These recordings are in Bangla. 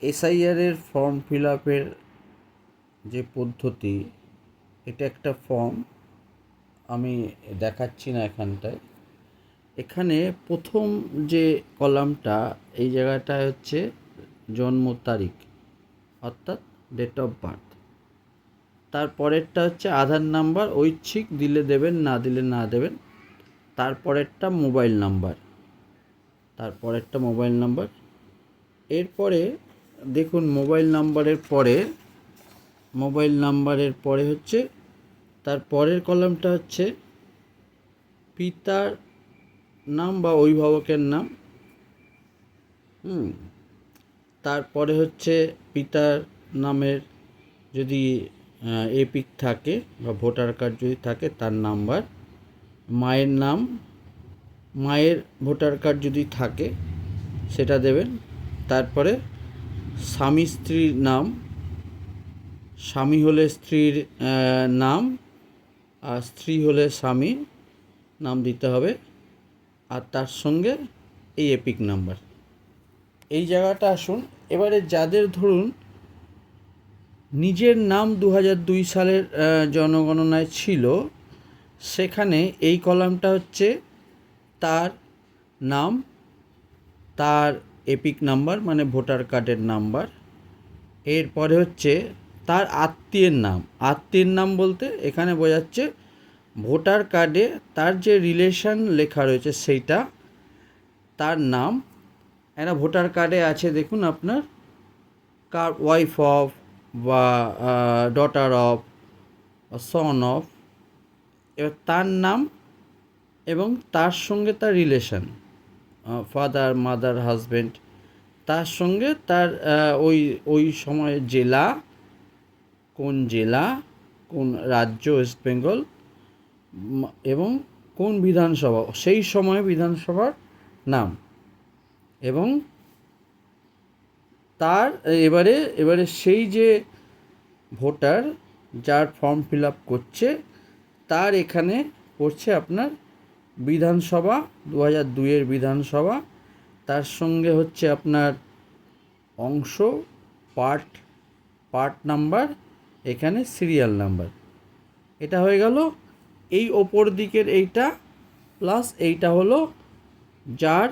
এসআইআরের ফর্ম ফিল আপের যে পদ্ধতি, এটা একটা ফর্ম আমি দেখাচ্ছি না এখানটায়। এখানে প্রথম যে কলামটা, এই জায়গাটায় হচ্ছে জন্ম তারিখ, অর্থাৎ ডেট অফ বার্থ। তারপরেরটা হচ্ছে আধার নাম্বার, ঐচ্ছিক দিলে দেবেন, না দিলে না দেবেন। তারপরেরটা মোবাইল নাম্বার। এরপরে দেখুন, মোবাইল নাম্বারের পরে হচ্ছে তার পরের কলামটা হচ্ছে পিতার নাম বা অভিভাবকের নাম। তারপরে হচ্ছে পিতার নামের যদি এপিক থাকে বা ভোটার কার্ড যদি থাকে তার নাম্বার, মায়ের নাম, মায়ের ভোটার কার্ড যদি থাকে সেটা দেবেন। তারপরে স্বামী স্ত্রীর নাম, স্বামী হলে স্ত্রীর নাম, আর স্ত্রী হলে স্বামী নাম দিতে হবে, আর তার সঙ্গে এই এপিক নাম্বার। এই জায়গাটা আসুন, এবারে যাদের ধরুন নিজের নাম 2002 সালের জনগণনায় ছিল, সেখানে এই কলামটা হচ্ছে তার নাম, তার এপিক নাম্বার মানে ভোটার কার্ডের নাম্বার। এরপরে হচ্ছে তার আত্মীয়ের নাম বলতে এখানে বোঝাচ্ছে ভোটার কার্ডে তার যে রিলেশন লেখা রয়েছে সেইটা, তার নাম। একটা ভোটার কার্ডে আছে দেখুন আপনার ওয়াইফ অফ বা ডটার অফ, সন অফ, এবার তার নাম এবং তার সঙ্গে তার রিলেশন, ফাদার, মাদার, হাজব্যান্ড, তার সঙ্গে তার ওই সময়ের জেলা, কোন রাজ্য, ওয়েস্ট বেঙ্গল, এবং কোন বিধানসভা, সেই সময়ে বিধানসভার নাম। এবং তার এবারে সেই যে ভোটার যার ফর্ম ফিল আপ করছে, তার এখানে পড়ছে আপনার বিধানসভা, 2002-এর বিধানসভা, তার সঙ্গে হচ্ছে আপনার অংশ, পার্ট নাম্বার, এখানে সিরিয়াল নাম্বার। এটা হয়ে গেল এই ওপর দিকের এইটা, প্লাস এইটা হলো যার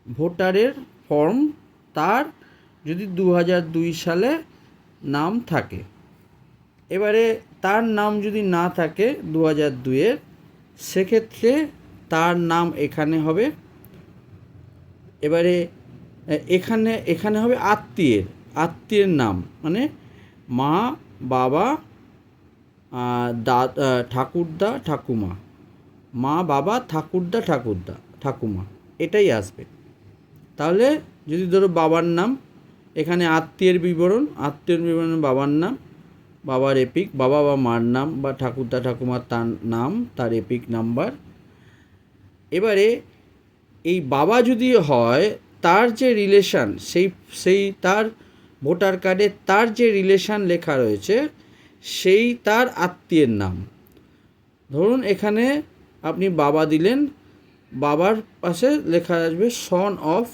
ভোটারের ফর্ম, তার যদি 2002 সালে নাম থাকে। এবারে তার নাম যদি না থাকে 2002-এর, সেক্ষেত্রে তার নাম এখানে হবে। এবারে এখানে হবে আত্মীয়ের নাম, মানে মা, বাবা, ঠাকুরদা, ঠাকুমা, মা, বাবা, ঠাকুমা, এটাই আসবে। তাহলে যদি ধরো বাবার নাম, এখানে আত্মীয়ের বিবরণ বাবার নাম, বাবার এপিক, বাবা বা মার নাম বা ঠাকুরদা ঠাকুমার তার নাম, তার এপিক নাম্বার। এবারে এই বাবা যদি হয়, তার যে রিলেশান, সেই তার ভোটার কার্ডে তার যে রিলেশান লেখা রয়েছে, সেই তার আত্মীয়ের নাম। ধরুন এখানে আপনি বাবা দিলেন, বাবার পাশে লেখা আসবে সন অফ,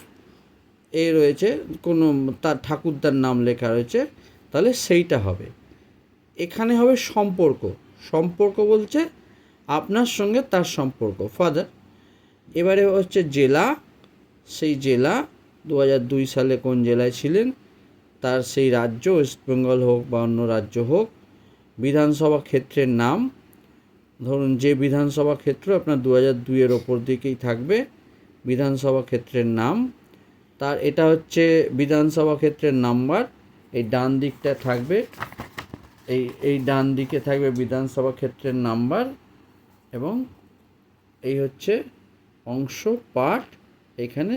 রয়েছে কোনো তার ঠাকুরদার নাম লেখা রয়েছে, তাহলে সেইটা হবে। এখানে হবে সম্পর্ক বলছে আপনার সঙ্গে তার সম্পর্ক, ফাদার। এবারে হচ্ছে জেলা, সেই জেলা 2002 সালে কোন জেলায় ছিলেন, তার সেই রাজ্য, ওয়েস্ট বেঙ্গল হোক বা অন্য রাজ্য হোক। বিধানসভা ক্ষেত্রের নাম, ধরুন যে বিধানসভা ক্ষেত্র আপনার 2002-এর ওপর দিকেই থাকবে বিধানসভা ক্ষেত্রের নাম, তার এটা হচ্ছে বিধানসভা ক্ষেত্রের নাম্বার। এই ডান দিকটা থাকবে, এই ডান দিকে থাকবে বিধানসভা ক্ষেত্রের নাম্বার, এবং এই হচ্ছে অংশ, পার্ট, এখানে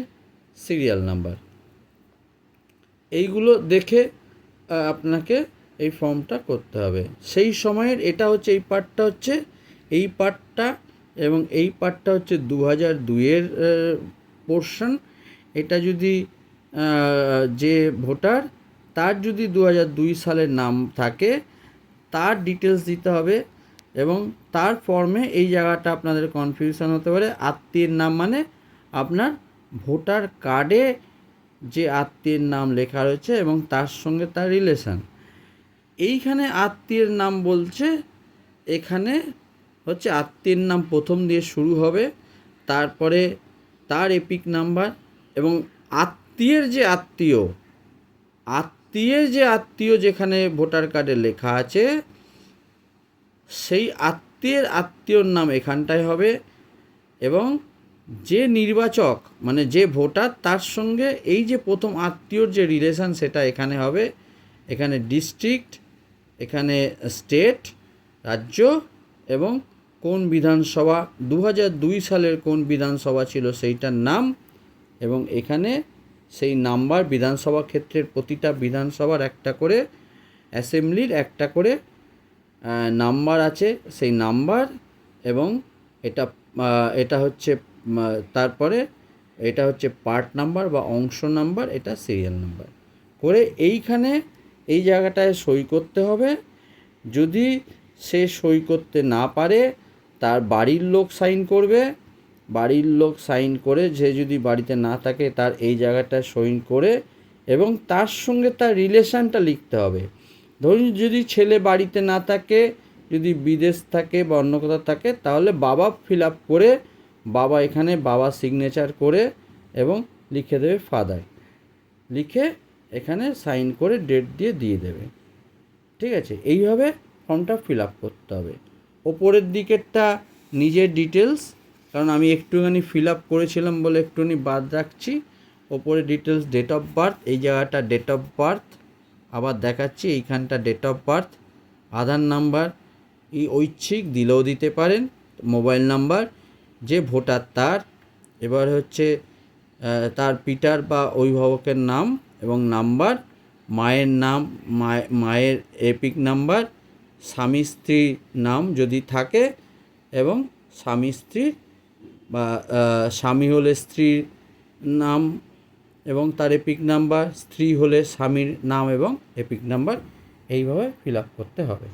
সিরিয়াল নাম্বার। এইগুলো দেখে আপনাকে এই ফর্মটা করতে হবে। সেই সময়ের এটা হচ্ছে এই পার্টটা এবং এই পার্টটা হচ্ছে 2002-এর পোর্শন। এটা যদি যে ভোটার, তার যদি 2002 সালের নাম থাকে, তার ডিটেলস দিতে হবে। এবং তার ফর্মে এই জায়গাটা আপনাদের কনফিউশন হতে পারে, আত্মীয়ের নাম মানে আপনার ভোটার কার্ডে যে আত্মীয়ের নাম লেখা রয়েছে এবং তার সঙ্গে তার রিলেশান। এইখানে আত্মীয়ের নাম বলছে, এখানে হচ্ছে আত্মীয়ের নাম প্রথম দিয়ে শুরু হবে, তারপরে তার এপিক নাম্বার এবং আত্মীয়ের যে আত্মীয় যেখানে ভোটার কার্ডে লেখা আছে সেই আত্মীয়র নাম এখানটায় হবে এবং যে নির্বাচক মানে যে ভোটার তার সঙ্গে এই যে প্রথম আত্মীয়র যে রিলেশান সেটা এখানে হবে। এখানে ডিস্ট্রিক্ট, এখানে স্টেট, রাজ্য এবং কোন বিধানসভা 2002 সালের কোন বিধানসভা ছিল সেইটার নাম এবং এখানে সেই নাম্বার, বিধানসভা ক্ষেত্রের প্রতিটা বিধানসভার একটা করে, অ্যাসেম্বলির একটা করে নাম্বার আছে, সেই নাম্বার এবং এটা হচ্ছে তারপরে এটা হচ্ছে পার্ট নাম্বার বা অংশ নাম্বার, এটা সিরিয়াল নাম্বার করে এইখানে এই জায়গাটায় সই করতে হবে। যদি সে সই করতে না পারে তার বাড়ির লোক সাইন করবে, বাড়ির লোক সাইন করে, যে যদি বাড়িতে না থাকে তার এই জায়গাটায় সই করে এবং তার সঙ্গে তার রিলেশানটা লিখতে হবে। ধরুন যদি ছেলে বাড়িতে না থাকে, যদি বিদেশ থাকে বা অন্য কোথাও থাকে, তাহলে বাবা ফিল আপ করে, বাবা এখানে বাবা সিগনেচার করে এবং লিখে দেবে ফাদার, লিখে এখানে সাইন করে ডেট দিয়ে দেবে। ঠিক আছে, এইভাবে ফর্মটা ফিল আপ করতে হবে। ওপরের দিকেরটা নিজের ডিটেলস, কারণ আমি একটুখানি ফিল আপ করেছিলাম বলে একটুখানি বাদ রাখছি। ওপরে ডিটেলস, ডেট অফ বার্থ, এই জায়গাটা ডেট অফ বার্থ, আবার দেখাচ্ছি এইখানটা date of birth, Aadhaar number ঐচ্ছিক দিলেও দিতে পারেন, মোবাইল নাম্বার, যে ভোটার তার, এবার হচ্ছে তার পিতার বা অভিভাবকের নাম এবং নাম্বার, মায়ের নাম, মায়ের এপিক নাম্বার, স্বামী স্ত্রীর নাম যদি থাকে এবং স্বামী স্ত্রীর বা স্বামী হলে স্ত্রীর নাম এবং তার এপিক নাম্বার, স্ত্রী হলে স্বামীর নাম এবং এপিক নাম্বার, এইভাবে ফিল আপ করতে হবে।